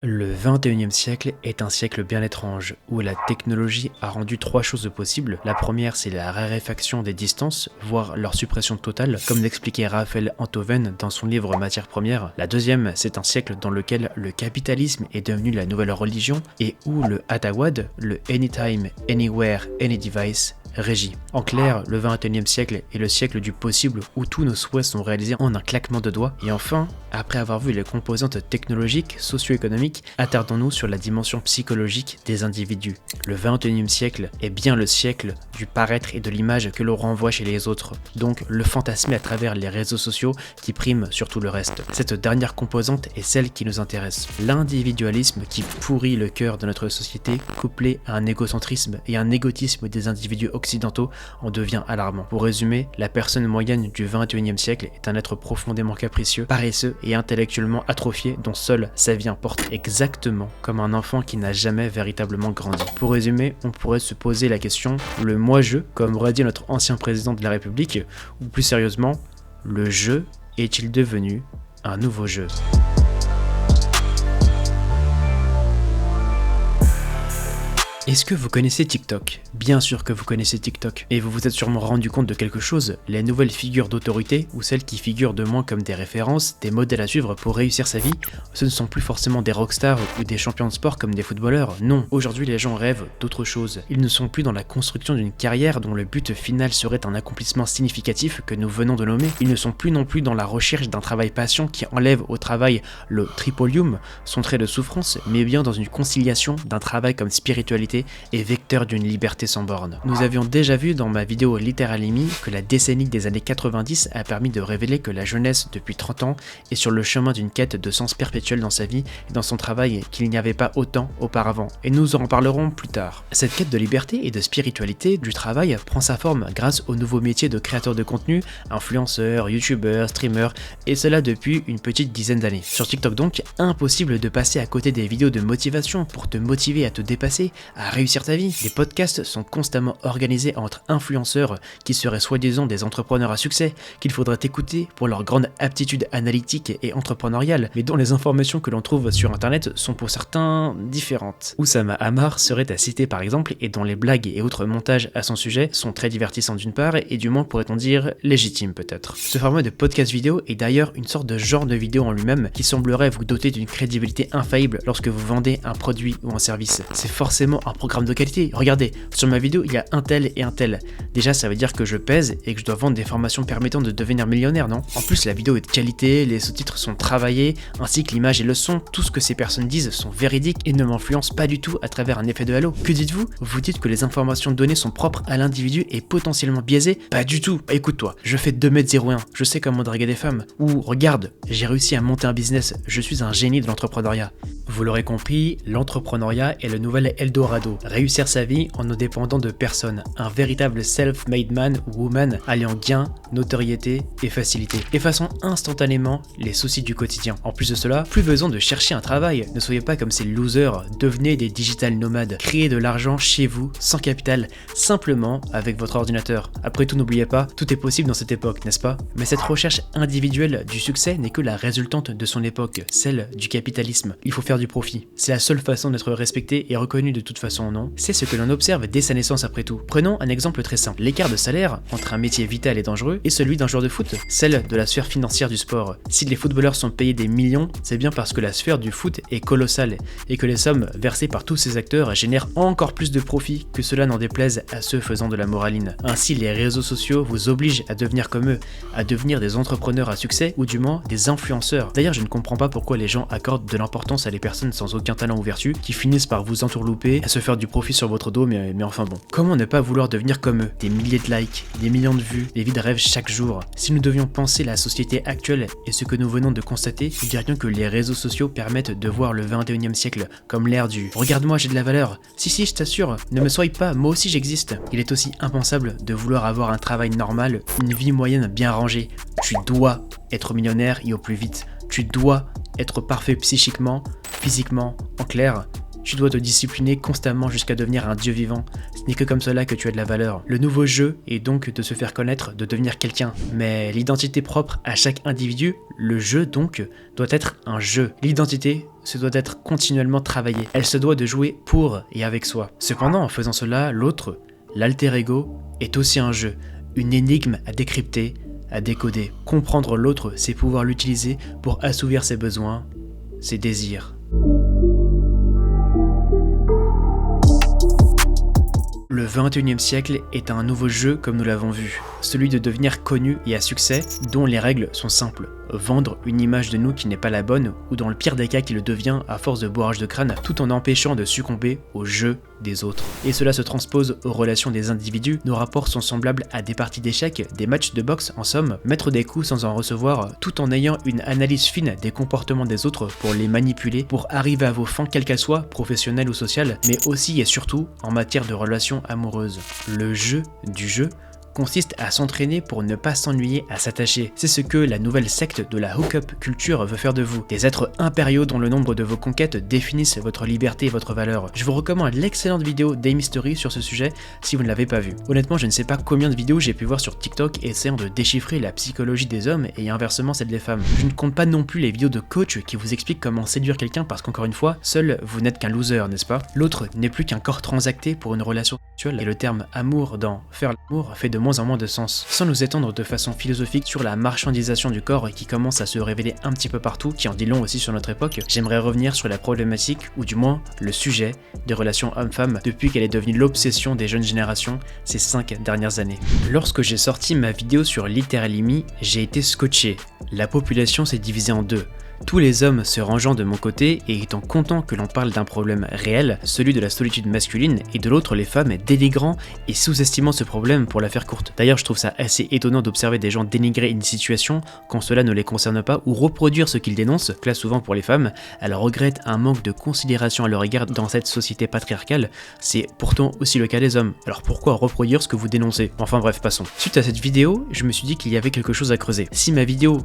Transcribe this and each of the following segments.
Le 21e siècle est un siècle bien étrange, où la technologie a rendu trois choses possibles. La première, c'est la raréfaction des distances, voire leur suppression totale, comme l'expliquait Raphaël Enthoven dans son livre Matières premières. La deuxième, c'est un siècle dans lequel le capitalisme est devenu la nouvelle religion, et où le Atawad, le Anytime, Anywhere, Any Device, régit. En clair, le 21e siècle est le siècle du possible où tous nos souhaits sont réalisés en un claquement de doigts. Et enfin, après avoir vu les composantes technologiques, socio-économiques, attardons-nous sur la dimension psychologique des individus. Le 21e siècle est bien le siècle du paraître et de l'image que l'on renvoie chez les autres, donc le fantasmer à travers les réseaux sociaux qui priment sur tout le reste. Cette dernière composante est celle qui nous intéresse. L'individualisme qui pourrit le cœur de notre société, couplé à un égocentrisme et un égotisme des individus occidentaux, en devient alarmant. Pour résumer, la personne moyenne du 21e siècle est un être profondément capricieux, paresseux et intellectuellement atrophié dont seule sa vie importe, exactement comme un enfant qui n'a jamais véritablement grandi. Pour résumer, on pourrait se poser la question, le moi-je, comme aurait dit notre ancien président de la République, ou plus sérieusement, le jeu est-il devenu un nouveau jeu ? Est-ce que vous connaissez TikTok ? Bien sûr que vous connaissez TikTok. Et vous vous êtes sûrement rendu compte de quelque chose, les nouvelles figures d'autorité, ou celles qui figurent de moins comme des références, des modèles à suivre pour réussir sa vie, ce ne sont plus forcément des rockstars ou des champions de sport comme des footballeurs, non. Aujourd'hui les gens rêvent d'autre chose. Ils ne sont plus dans la construction d'une carrière dont le but final serait un accomplissement significatif que nous venons de nommer. Ils ne sont plus non plus dans la recherche d'un travail passion qui enlève au travail le tripolium, son trait de souffrance, mais bien dans une conciliation d'un travail comme spiritualité et vecteur d'une liberté sans borne. Nous avions déjà vu dans ma vidéo Littéralimie que la décennie des années 90 a permis de révéler que la jeunesse depuis 30 ans est sur le chemin d'une quête de sens perpétuel dans sa vie et dans son travail qu'il n'y avait pas autant auparavant, et nous en reparlerons plus tard. Cette quête de liberté et de spiritualité du travail prend sa forme grâce au nouveau métier de créateur de contenu, influenceur, youtubeur, streamer, et cela depuis une petite dizaine d'années. Sur TikTok donc, impossible de passer à côté des vidéos de motivation pour te motiver à te dépasser, à réussir ta vie. Les podcasts sont constamment organisés entre influenceurs qui seraient soi-disant des entrepreneurs à succès, qu'il faudrait écouter pour leur grande aptitude analytique et entrepreneuriale, mais dont les informations que l'on trouve sur internet sont pour certains différentes. Oussama Hamar serait à citer par exemple, et dont les blagues et autres montages à son sujet sont très divertissants d'une part, et du moins pourrait-on dire légitimes peut-être. Ce format de podcast vidéo est d'ailleurs une sorte de genre de vidéo en lui-même qui semblerait vous doter d'une crédibilité infaillible lorsque vous vendez un produit ou un service. C'est forcément un programme de qualité. Regardez, sur ma vidéo, il y a un tel et un tel. Déjà, ça veut dire que je pèse et que je dois vendre des formations permettant de devenir millionnaire, non ? En plus, la vidéo est de qualité, les sous-titres sont travaillés, ainsi que l'image et le son, tout ce que ces personnes disent sont véridiques et ne m'influencent pas du tout à travers un effet de halo. Que dites-vous ? Vous dites que les informations données sont propres à l'individu et potentiellement biaisées ? Pas du tout. Écoute-toi, je fais 2m01, je sais comment draguer des femmes. Ou regarde, j'ai réussi à monter un business, je suis un génie de l'entrepreneuriat. Vous l'aurez compris, l'entrepreneuriat est le nouvel Eldorado. Réussir sa vie en ne dépendant de personne. Un véritable self-made man ou woman alliant gain, notoriété et facilité. Effaçant instantanément les soucis du quotidien. En plus de cela, plus besoin de chercher un travail. Ne soyez pas comme ces losers, devenez des digital nomades. Créez de l'argent chez vous, sans capital, simplement avec votre ordinateur. Après tout, n'oubliez pas, tout est possible dans cette époque, n'est-ce pas ? Mais cette recherche individuelle du succès n'est que la résultante de son époque, celle du capitalisme. Il faut faire du profit. C'est la seule façon d'être respecté et reconnu de toute façon, non ? C'est ce que l'on observe dès sa naissance après tout. Prenons un exemple très simple. L'écart de salaire entre un métier vital et dangereux et celui d'un joueur de foot, celle de la sphère financière du sport. Si les footballeurs sont payés des millions, c'est bien parce que la sphère du foot est colossale et que les sommes versées par tous ces acteurs génèrent encore plus de profit, que cela n'en déplaise à ceux faisant de la moraline. Ainsi, les réseaux sociaux vous obligent à devenir comme eux, à devenir des entrepreneurs à succès ou du moins des influenceurs. D'ailleurs, je ne comprends pas pourquoi les gens accordent de l'importance à des personnes sans aucun talent ou vertu qui finissent par vous entourlouper, à se faire du profit sur votre dos, mais enfin bon. Comment ne pas vouloir devenir comme eux ? Des milliers de likes, des millions de vues, des vies de rêve chaque jour. Si nous devions penser la société actuelle et ce que nous venons de constater, nous dirions que les réseaux sociaux permettent de voir le 21e siècle comme l'ère du « regarde-moi, j'ai de la valeur ». Si, je t'assure, ne me soyez pas, moi aussi j'existe. Il est aussi impensable de vouloir avoir un travail normal, une vie moyenne bien rangée. Tu dois être millionnaire et au plus vite. Tu dois être parfait psychiquement, physiquement, en clair. Tu dois te discipliner constamment jusqu'à devenir un dieu vivant. Ce n'est que comme cela que tu as de la valeur. Le nouveau jeu est donc de se faire connaître, de devenir quelqu'un. Mais l'identité propre à chaque individu, le jeu donc, doit être un jeu. L'identité se doit d'être continuellement travaillée. Elle se doit de jouer pour et avec soi. Cependant, en faisant cela, l'autre, l'alter ego, est aussi un jeu, une énigme à décrypter, à décoder. Comprendre l'autre, c'est pouvoir l'utiliser pour assouvir ses besoins, ses désirs. Le 21e siècle est un nouveau jeu comme nous l'avons vu, celui de devenir connu et à succès, dont les règles sont simples. Vendre une image de nous qui n'est pas la bonne, ou dans le pire des cas qui le devient à force de bourrage de crâne, tout en empêchant de succomber au jeu des autres. Et cela se transpose aux relations des individus, nos rapports sont semblables à des parties d'échecs, des matchs de boxe en somme, mettre des coups sans en recevoir, tout en ayant une analyse fine des comportements des autres pour les manipuler, pour arriver à vos fins quelles qu'elles soient, professionnelles ou sociales, mais aussi et surtout en matière de relations amoureuses. Le jeu du jeu consiste à s'entraîner pour ne pas s'ennuyer à s'attacher. C'est ce que la nouvelle secte de la hookup culture veut faire de vous. Des êtres impériaux dont le nombre de vos conquêtes définissent votre liberté et votre valeur. Je vous recommande l'excellente vidéo d'Amystery sur ce sujet si vous ne l'avez pas vue. Honnêtement, je ne sais pas combien de vidéos j'ai pu voir sur TikTok essayant de déchiffrer la psychologie des hommes et inversement celle des femmes. Je ne compte pas non plus les vidéos de coach qui vous expliquent comment séduire quelqu'un parce qu'encore une fois, seul vous n'êtes qu'un loser, n'est-ce pas? L'autre n'est plus qu'un corps transacté pour une relation sexuelle et le terme amour dans faire l'amour fait de moins en moins de sens. Sans nous étendre de façon philosophique sur la marchandisation du corps qui commence à se révéler un petit peu partout, qui en dit long aussi sur notre époque, j'aimerais revenir sur la problématique, ou du moins le sujet, des relations hommes-femmes depuis qu'elle est devenue l'obsession des jeunes générations ces 5 dernières années. Lorsque j'ai sorti ma vidéo sur Literally Me, j'ai été scotché. La population s'est divisée en deux. Tous les hommes se rangeant de mon côté et étant contents que l'on parle d'un problème réel, celui de la solitude masculine, et de l'autre les femmes dénigrant et sous-estimant ce problème pour la faire courte. D'ailleurs, je trouve ça assez étonnant d'observer des gens dénigrer une situation quand cela ne les concerne pas ou reproduire ce qu'ils dénoncent, classe souvent pour les femmes. Elles regrettent un manque de considération à leur égard dans cette société patriarcale, c'est pourtant aussi le cas des hommes. Alors pourquoi reproduire ce que vous dénoncez? Enfin bref, passons. Suite à cette vidéo, je me suis dit qu'il y avait quelque chose à creuser. Si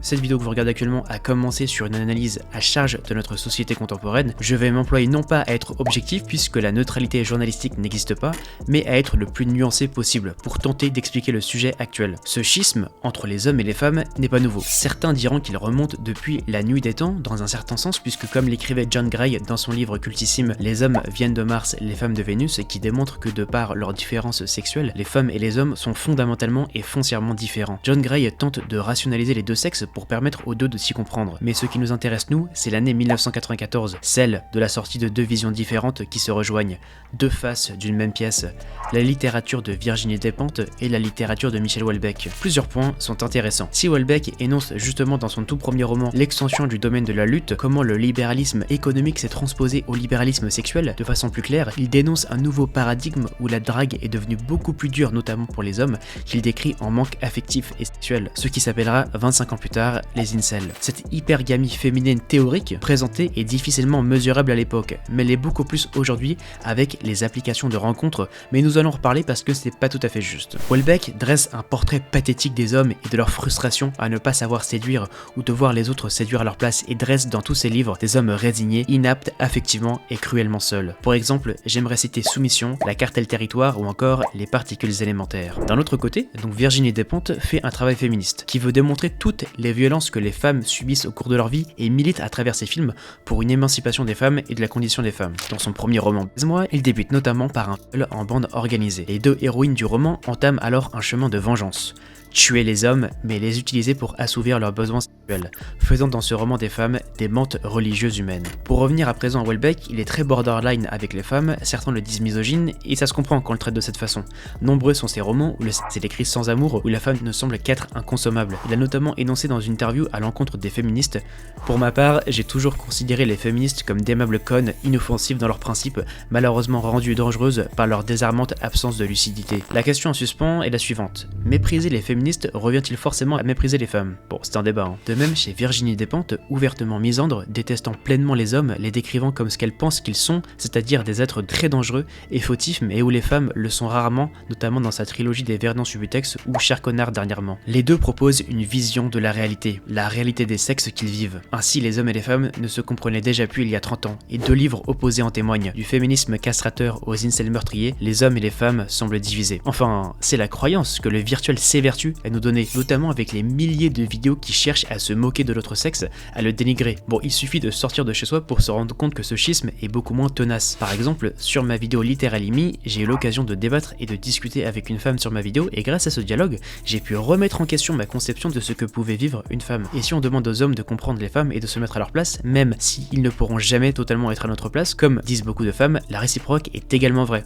cette vidéo que vous regardez actuellement a commencé sur une analyse à charge de notre société contemporaine, je vais m'employer non pas à être objectif puisque la neutralité journalistique n'existe pas, mais à être le plus nuancé possible pour tenter d'expliquer le sujet actuel. Ce schisme entre les hommes et les femmes n'est pas nouveau. Certains diront qu'il remonte depuis la nuit des temps dans un certain sens puisque comme l'écrivait John Gray dans son livre cultissime Les hommes viennent de Mars, les femmes de Vénus, qui démontre que de par leurs différences sexuelles, les femmes et les hommes sont fondamentalement et foncièrement différents. John Gray tente de rationaliser les deux sexes pour permettre aux deux de s'y comprendre, mais ce qui nous intéresse nous, c'est l'année 1994, celle de la sortie de deux visions différentes qui se rejoignent, deux faces d'une même pièce, la littérature de Virginie Despentes et la littérature de Michel Houellebecq. Plusieurs points sont intéressants. Si Houellebecq énonce justement dans son tout premier roman l'extension du domaine de la lutte, comment le libéralisme économique s'est transposé au libéralisme sexuel, de façon plus claire, il dénonce un nouveau paradigme où la drague est devenue beaucoup plus dure, notamment pour les hommes, qu'il décrit en manque affectif et sexuel, ce qui s'appellera 25 ans plus tard les incels. Cette hypergamie féminine théorique présentée est difficilement mesurable à l'époque, mais elle est beaucoup plus aujourd'hui avec les applications de rencontres, mais nous allons en reparler parce que c'est pas tout à fait juste. Houellebecq dresse un portrait pathétique des hommes et de leur frustration à ne pas savoir séduire ou de voir les autres séduire à leur place et dresse dans tous ses livres des hommes résignés, inaptes affectivement et cruellement seuls. Pour exemple, j'aimerais citer Soumission, La carte et le territoire ou encore Les particules élémentaires. D'un autre côté, donc Virginie Despentes fait un travail féministe qui veut démontrer toutes les violences que les femmes subissent au cours de leur vie et milite à travers ses films pour une émancipation des femmes et de la condition des femmes. Dans son premier roman, Baise-moi, il débute notamment par un viol en bande organisée. Les deux héroïnes du roman entament alors un chemin de vengeance. Tuer les hommes, mais les utiliser pour assouvir leurs besoins sexuels, faisant dans ce roman des femmes des mantes religieuses humaines. Pour revenir à présent à Houellebecq, il est très borderline avec les femmes, certains le disent misogyne, et ça se comprend quand on le traite de cette façon. Nombreux sont ces romans où le sexe est écrit sans amour, où la femme ne semble qu'être inconsommable. Il a notamment énoncé dans une interview à l'encontre des féministes: pour ma part, j'ai toujours considéré les féministes comme d'aimables connes, inoffensives dans leurs principes, malheureusement rendues dangereuses par leur désarmante absence de lucidité. La question en suspens est la suivante. Mépriser les féministes féministe revient-il forcément à mépriser les femmes? Bon, c'est un débat, hein. De même, chez Virginie Despentes, ouvertement misandre, détestant pleinement les hommes, les décrivant comme ce qu'elle pense qu'ils sont, c'est-à-dire des êtres très dangereux et fautifs, mais où les femmes le sont rarement, notamment dans sa trilogie des Verdun Subutex ou Cher Connard dernièrement. Les deux proposent une vision de la réalité des sexes qu'ils vivent. Ainsi, les hommes et les femmes ne se comprenaient déjà plus il y a 30 ans, et deux livres opposés en témoignent. Du féminisme castrateur aux incels meurtriers, les hommes et les femmes semblent divisés. Enfin, c'est la croyance que le virtuel s'évertue à nous donner, notamment avec les milliers de vidéos qui cherchent à se moquer de l'autre sexe, à le dénigrer. Bon, il suffit de sortir de chez soi pour se rendre compte que ce schisme est beaucoup moins tenace. Par exemple, sur ma vidéo Littéralimie, j'ai eu l'occasion de débattre et de discuter avec une femme sur ma vidéo, et grâce à ce dialogue, j'ai pu remettre en question ma conception de ce que pouvait vivre une femme. Et si on demande aux hommes de comprendre les femmes et de se mettre à leur place, même s'ils ne pourront jamais totalement être à notre place, comme disent beaucoup de femmes, la réciproque est également vraie.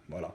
Voilà.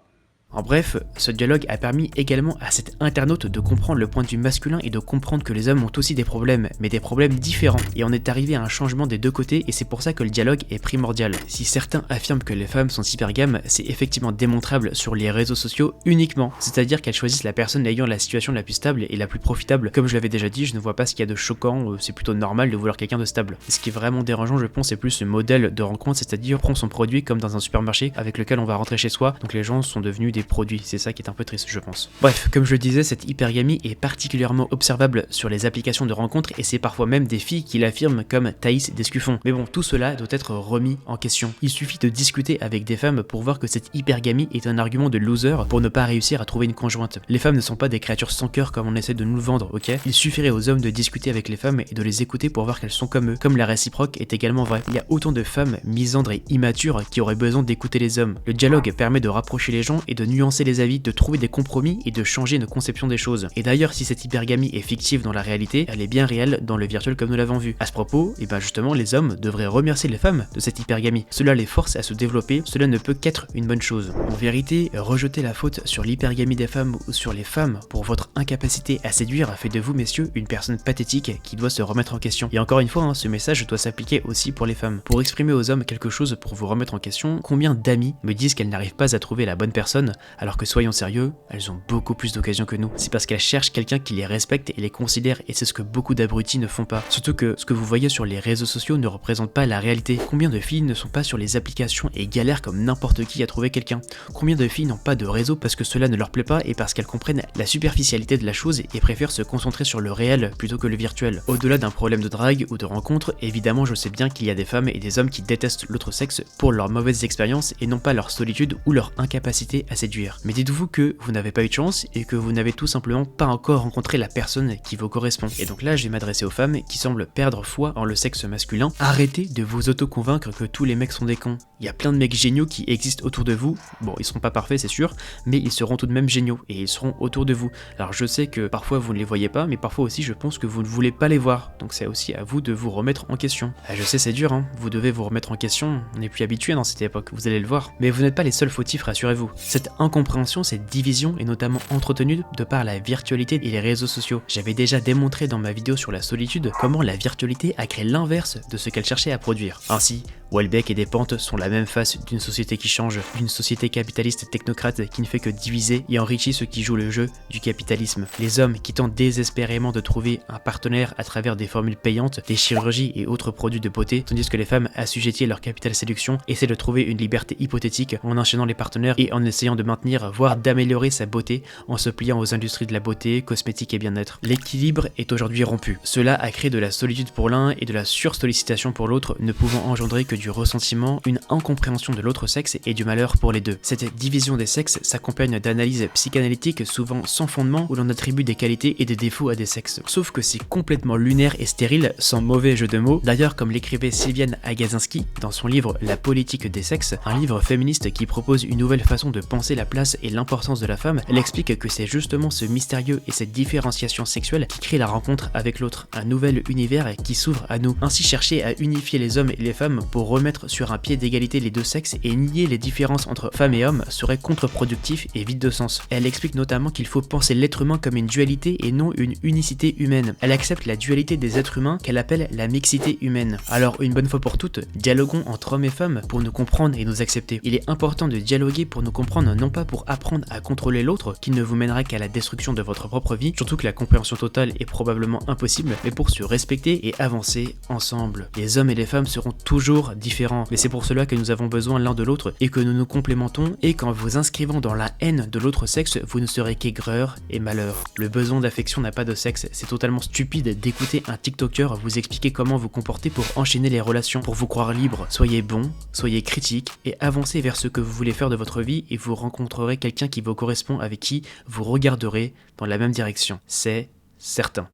En bref, ce dialogue a permis également à cet internaute de comprendre le point de vue masculin et de comprendre que les hommes ont aussi des problèmes, mais des problèmes différents. Et on est arrivé à un changement des deux côtés et c'est pour ça que le dialogue est primordial. Si certains affirment que les femmes sont hypergames, c'est effectivement démontrable sur les réseaux sociaux uniquement. C'est-à-dire qu'elles choisissent la personne ayant la situation la plus stable et la plus profitable. Comme je l'avais déjà dit, je ne vois pas ce qu'il y a de choquant, c'est plutôt normal de vouloir quelqu'un de stable. Ce qui est vraiment dérangeant, je pense, c'est plus ce modèle de rencontre, c'est-à-dire prendre son produit comme dans un supermarché avec lequel on va rentrer chez soi, donc les gens sont devenus des produits, c'est ça qui est un peu triste je pense. Bref, comme je le disais, cette hypergamie est particulièrement observable sur les applications de rencontres et c'est parfois même des filles qui l'affirment comme Thaïs Descuffon. Mais bon, tout cela doit être remis en question. Il suffit de discuter avec des femmes pour voir que cette hypergamie est un argument de loser pour ne pas réussir à trouver une conjointe. Les femmes ne sont pas des créatures sans cœur comme on essaie de nous le vendre, ok? Il suffirait aux hommes de discuter avec les femmes et de les écouter pour voir qu'elles sont comme eux. Comme la réciproque est également vraie. Il y a autant de femmes misandres et immatures qui auraient besoin d'écouter les hommes. Le dialogue permet de rapprocher les gens et de nuancer les avis, de trouver des compromis et de changer nos conceptions des choses. Et d'ailleurs, si cette hypergamie est fictive dans la réalité, elle est bien réelle dans le virtuel comme nous l'avons vu. À ce propos, et ben justement, les hommes devraient remercier les femmes de cette hypergamie. Cela les force à se développer, cela ne peut qu'être une bonne chose. En vérité, rejeter la faute sur l'hypergamie des femmes ou sur les femmes pour votre incapacité à séduire a fait de vous, messieurs, une personne pathétique qui doit se remettre en question. Et encore une fois, ce message doit s'appliquer aussi pour les femmes. Pour exprimer aux hommes quelque chose pour vous remettre en question, combien d'amis me disent qu'elles n'arrivent pas à trouver la bonne personne, alors que soyons sérieux, elles ont beaucoup plus d'occasions que nous. C'est parce qu'elles cherchent quelqu'un qui les respecte et les considère, et c'est ce que beaucoup d'abrutis ne font pas. Surtout que ce que vous voyez sur les réseaux sociaux ne représente pas la réalité. Combien de filles ne sont pas sur les applications et galèrent comme n'importe qui à trouver quelqu'un? Combien de filles n'ont pas de réseau parce que cela ne leur plaît pas et parce qu'elles comprennent la superficialité de la chose et préfèrent se concentrer sur le réel plutôt que le virtuel? Au-delà d'un problème de drague ou de rencontre, évidemment je sais bien qu'il y a des femmes et des hommes qui détestent l'autre sexe pour leurs mauvaises expériences et non pas leur solitude ou leur incapacité à séduire. Mais dites-vous que vous n'avez pas eu de chance et que vous n'avez tout simplement pas encore rencontré la personne qui vous correspond. Et donc là je vais m'adresser aux femmes qui semblent perdre foi en le sexe masculin. Arrêtez de vous auto-convaincre que tous les mecs sont des cons. Il y a plein de mecs géniaux qui existent autour de vous. Bon, ils seront pas parfaits c'est sûr, mais ils seront tout de même géniaux et ils seront autour de vous. Alors je sais que parfois vous ne les voyez pas, mais parfois aussi je pense que vous ne voulez pas les voir. Donc c'est aussi à vous de vous remettre en question. Je sais c'est dur, vous devez vous remettre en question, on n'est plus habitué dans cette époque, vous allez le voir. Mais vous n'êtes pas les seuls fautifs, rassurez-vous. Cette incompréhension, cette division est notamment entretenue de par la virtualité et les réseaux sociaux. J'avais déjà démontré dans ma vidéo sur la solitude comment la virtualité a créé l'inverse de ce qu'elle cherchait à produire. Ainsi, Houellebecq et Despentes sont la même face d'une société qui change, d'une société capitaliste technocrate qui ne fait que diviser et enrichit ceux qui jouent le jeu du capitalisme. Les hommes qui tentent désespérément de trouver un partenaire à travers des formules payantes, des chirurgies et autres produits de beauté, tandis que les femmes assujetties à leur capital séduction essaient de trouver une liberté hypothétique en enchaînant les partenaires et en essayant de maintenir, voire d'améliorer sa beauté en se pliant aux industries de la beauté, cosmétique et bien-être. L'équilibre est aujourd'hui rompu. Cela a créé de la solitude pour l'un et de la sursollicitation pour l'autre, ne pouvant engendrer que du ressentiment, une incompréhension de l'autre sexe et du malheur pour les deux. Cette division des sexes s'accompagne d'analyses psychanalytiques souvent sans fondement où l'on attribue des qualités et des défauts à des sexes. Sauf que c'est complètement lunaire et stérile, sans mauvais jeu de mots. D'ailleurs, comme l'écrivait Sylviane Agacinski dans son livre La politique des sexes, un livre féministe qui propose une nouvelle façon de penser la place et l'importance de la femme, elle explique que c'est justement ce mystérieux et cette différenciation sexuelle qui crée la rencontre avec l'autre, un nouvel univers qui s'ouvre à nous. Ainsi chercher à unifier les hommes et les femmes pour remettre sur un pied d'égalité l'égalité des deux sexes et nier les différences entre femmes et hommes serait contre-productif et vide de sens. Elle explique notamment qu'il faut penser l'être humain comme une dualité et non une unicité humaine. Elle accepte la dualité des êtres humains qu'elle appelle la mixité humaine. Alors une bonne fois pour toutes, dialoguons entre hommes et femmes pour nous comprendre et nous accepter. Il est important de dialoguer pour nous comprendre, non pas pour apprendre à contrôler l'autre, qui ne vous mènera qu'à la destruction de votre propre vie, surtout que la compréhension totale est probablement impossible, mais pour se respecter et avancer ensemble. Les hommes et les femmes seront toujours différents, mais c'est pour cela que nous avons besoin l'un de l'autre et que nous nous complémentons, et qu'en vous inscrivant dans la haine de l'autre sexe, vous ne serez qu'aigreur et malheur. Le besoin d'affection n'a pas de sexe, c'est totalement stupide d'écouter un TikToker vous expliquer comment vous comporter pour enchaîner les relations, pour vous croire libre. Soyez bon, soyez critique et avancez vers ce que vous voulez faire de votre vie et vous rencontrerez quelqu'un qui vous correspond, avec qui vous regarderez dans la même direction. C'est certain.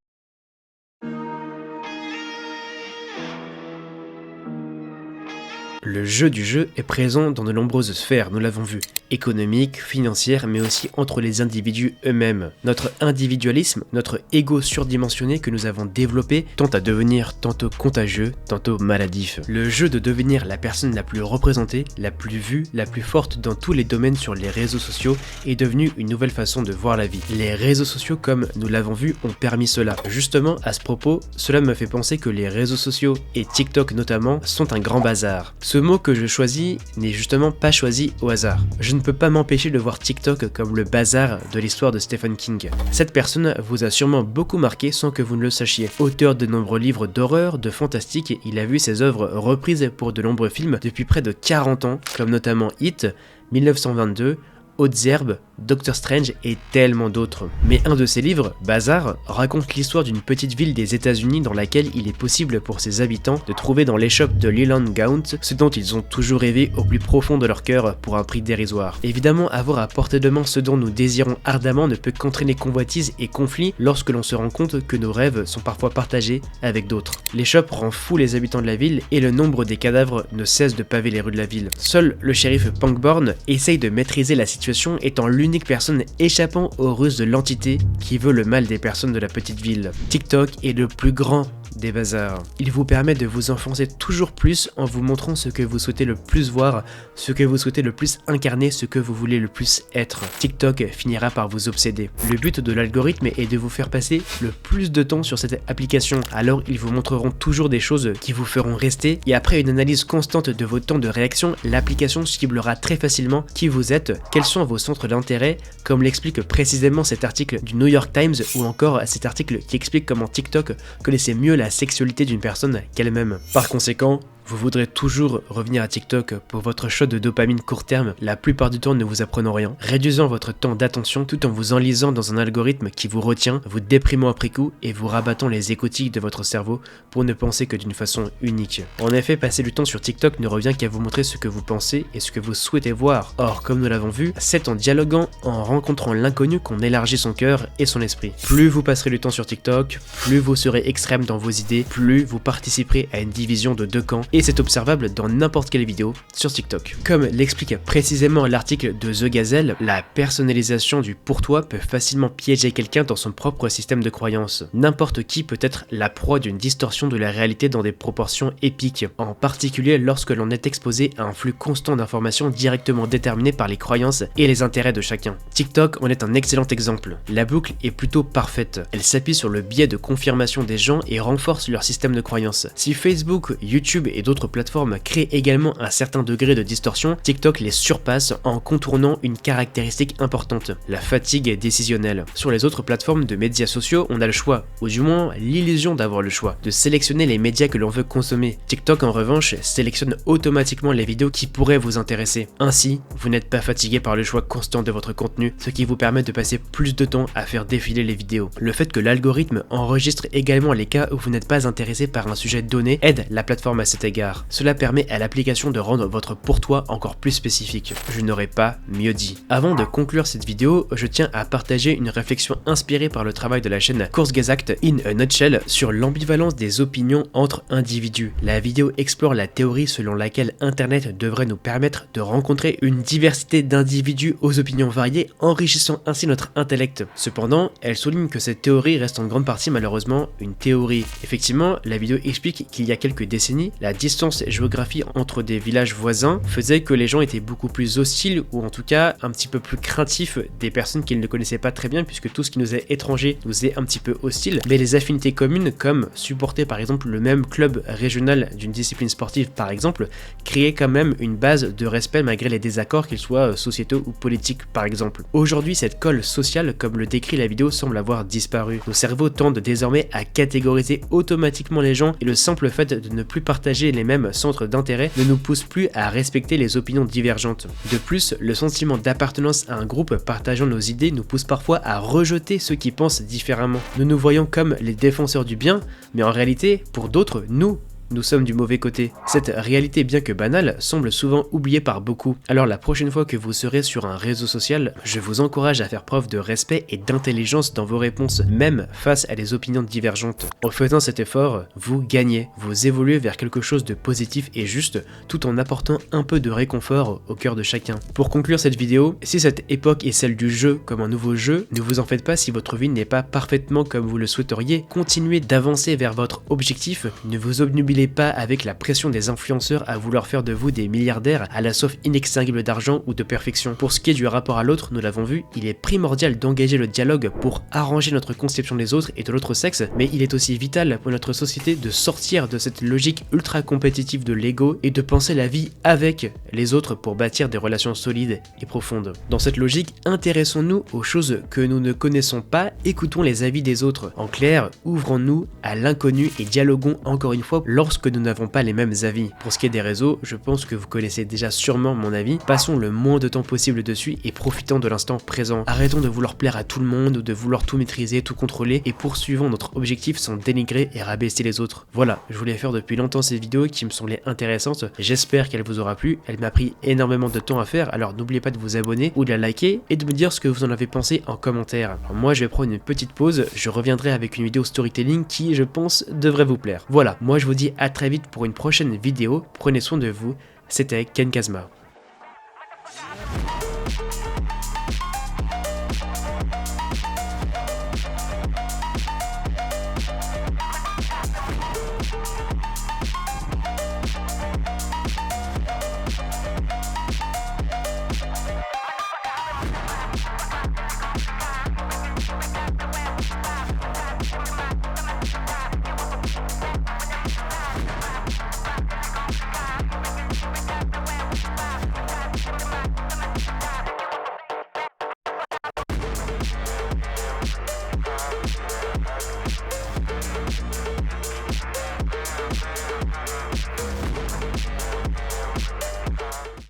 Le jeu du jeu est présent dans de nombreuses sphères, nous l'avons vu, économique, financière, mais aussi entre les individus eux-mêmes. Notre individualisme, notre ego surdimensionné que nous avons développé, tend à devenir tantôt contagieux, tantôt maladif. Le jeu de devenir la personne la plus représentée, la plus vue, la plus forte dans tous les domaines sur les réseaux sociaux est devenu une nouvelle façon de voir la vie. Les réseaux sociaux, comme nous l'avons vu, ont permis cela. Justement, à ce propos, cela me fait penser que les réseaux sociaux, et TikTok notamment, sont un grand bazar. Ce mot que je choisis n'est justement pas choisi au hasard. Je ne peux pas m'empêcher de voir TikTok comme le bazar de l'histoire de Stephen King. Cette personne vous a sûrement beaucoup marqué sans que vous ne le sachiez. Auteur de nombreux livres d'horreur, de fantastique, il a vu ses œuvres reprises pour de nombreux films depuis près de 40 ans, comme notamment It, 1922, Hautes Herbes, Doctor Strange et tellement d'autres. Mais un de ses livres, Bazar, raconte l'histoire d'une petite ville des États-Unis dans laquelle il est possible pour ses habitants de trouver dans l'échoppe de Leland Gaunt ce dont ils ont toujours rêvé au plus profond de leur cœur pour un prix dérisoire. Évidemment, avoir à portée de main ce dont nous désirons ardemment ne peut qu'entraîner convoitises et conflits lorsque l'on se rend compte que nos rêves sont parfois partagés avec d'autres. L'échoppe rend fou les habitants de la ville et le nombre des cadavres ne cesse de paver les rues de la ville. Seul le shérif Punkborn essaye de maîtriser la situation, étant l'unique personne échappant aux ruses de l'entité qui veut le mal des personnes de la petite ville. TikTok est le plus grand des bazars. Il vous permet de vous enfoncer toujours plus en vous montrant ce que vous souhaitez le plus voir, ce que vous souhaitez le plus incarner, ce que vous voulez le plus être. TikTok finira par vous obséder. Le but de l'algorithme est de vous faire passer le plus de temps sur cette application, alors ils vous montreront toujours des choses qui vous feront rester, et après une analyse constante de vos temps de réaction, l'application ciblera très facilement qui vous êtes, quels sont vos centres d'intérêt, comme l'explique précisément cet article du New York Times, ou encore cet article qui explique comment TikTok connaissait mieux la sexualité d'une personne qu'elle-même. Par conséquent, vous voudrez toujours revenir à TikTok pour votre shot de dopamine court terme, la plupart du temps ne vous apprenant rien, réduisant votre temps d'attention tout en vous enlisant dans un algorithme qui vous retient, vous déprimant après coup et vous rabattant les écoutilles de votre cerveau pour ne penser que d'une façon unique. En effet, passer du temps sur TikTok ne revient qu'à vous montrer ce que vous pensez et ce que vous souhaitez voir. Or, comme nous l'avons vu, c'est en dialoguant, en rencontrant l'inconnu qu'on élargit son cœur et son esprit. Plus vous passerez du temps sur TikTok, plus vous serez extrême dans vos idées, plus vous participerez à une division de deux camps, et c'est observable dans n'importe quelle vidéo sur TikTok. Comme l'explique précisément l'article de The Gazelle, la personnalisation du pour toi peut facilement piéger quelqu'un dans son propre système de croyance. N'importe qui peut être la proie d'une distorsion de la réalité dans des proportions épiques, en particulier lorsque l'on est exposé à un flux constant d'informations directement déterminé par les croyances et les intérêts de chacun. TikTok en est un excellent exemple. La boucle est plutôt parfaite. Elle s'appuie sur le biais de confirmation des gens et renforce leur système de croyance. Si Facebook, YouTube et d'autres plateformes créent également un certain degré de distorsion, TikTok les surpasse en contournant une caractéristique importante, la fatigue décisionnelle. Sur les autres plateformes de médias sociaux, on a le choix, ou du moins l'illusion d'avoir le choix, de sélectionner les médias que l'on veut consommer. TikTok en revanche sélectionne automatiquement les vidéos qui pourraient vous intéresser. Ainsi, vous n'êtes pas fatigué par le choix constant de votre contenu, ce qui vous permet de passer plus de temps à faire défiler les vidéos. Le fait que l'algorithme enregistre également les cas où vous n'êtes pas intéressé par un sujet donné aide la plateforme à cet égard. Cela permet à l'application de rendre votre pour toi encore plus spécifique. Je n'aurais pas mieux dit. Avant de conclure cette vidéo, je tiens à partager une réflexion inspirée par le travail de la chaîne Kurzgesagt in a Nutshell sur l'ambivalence des opinions entre individus. La vidéo explore la théorie selon laquelle Internet devrait nous permettre de rencontrer une diversité d'individus aux opinions variées, enrichissant ainsi notre intellect. Cependant, elle souligne que cette théorie reste en grande partie malheureusement une théorie. Effectivement, la vidéo explique qu'il y a quelques décennies, la distance géographique entre des villages voisins faisait que les gens étaient beaucoup plus hostiles, ou en tout cas un petit peu plus craintifs des personnes qu'ils ne connaissaient pas très bien, puisque tout ce qui nous est étranger nous est un petit peu hostile. Mais les affinités communes, comme supporter par exemple le même club régional d'une discipline sportive par exemple, créaient quand même une base de respect malgré les désaccords, qu'ils soient sociétaux ou politiques par exemple. Aujourd'hui, cette colle sociale, comme le décrit la vidéo, semble avoir disparu. Nos cerveaux tendent désormais à catégoriser automatiquement les gens, et le simple fait de ne plus partager les mêmes centres d'intérêt ne nous pousse plus à respecter les opinions divergentes. De plus, le sentiment d'appartenance à un groupe partageant nos idées nous pousse parfois à rejeter ceux qui pensent différemment. Nous nous voyons comme les défenseurs du bien, mais en réalité, pour d'autres, nous sommes du mauvais côté. Cette réalité, bien que banale, semble souvent oubliée par beaucoup. Alors la prochaine fois que vous serez sur un réseau social, je vous encourage à faire preuve de respect et d'intelligence dans vos réponses, même face à des opinions divergentes. En faisant cet effort, vous gagnez, vous évoluez vers quelque chose de positif et juste, tout en apportant un peu de réconfort au cœur de chacun. Pour conclure cette vidéo, si cette époque est celle du jeu comme un nouveau jeu, ne vous en faites pas si votre vie n'est pas parfaitement comme vous le souhaiteriez. Continuez d'avancer vers votre objectif, ne vous obnubilez pas avec la pression des influenceurs à vouloir faire de vous des milliardaires à la soif inextinguible d'argent ou de perfection. Pour ce qui est du rapport à l'autre, nous l'avons vu, il est primordial d'engager le dialogue pour arranger notre conception des autres et de l'autre sexe, mais il est aussi vital pour notre société de sortir de cette logique ultra compétitive de l'ego et de penser la vie avec les autres pour bâtir des relations solides et profondes. Dans cette logique, intéressons-nous aux choses que nous ne connaissons pas, écoutons les avis des autres. En clair, ouvrons-nous à l'inconnu et dialoguons encore une fois lorsque nous n'avons pas les mêmes avis. Pour ce qui est des réseaux, je pense que vous connaissez déjà sûrement mon avis. Passons le moins de temps possible dessus et profitons de l'instant présent. Arrêtons de vouloir plaire à tout le monde ou de vouloir tout maîtriser, tout contrôler, et poursuivons notre objectif sans dénigrer et rabaisser les autres. Voilà, je voulais faire depuis longtemps cette vidéo qui me semblait intéressante. J'espère qu'elle vous aura plu. Elle m'a pris énormément de temps à faire, alors n'oubliez pas de vous abonner ou de la liker et de me dire ce que vous en avez pensé en commentaire. Alors moi je vais prendre une petite pause, je reviendrai avec une vidéo storytelling qui, je pense, devrait vous plaire. Voilà, moi je vous dis à très vite pour une prochaine vidéo, prenez soin de vous, c'était Ken Kazma.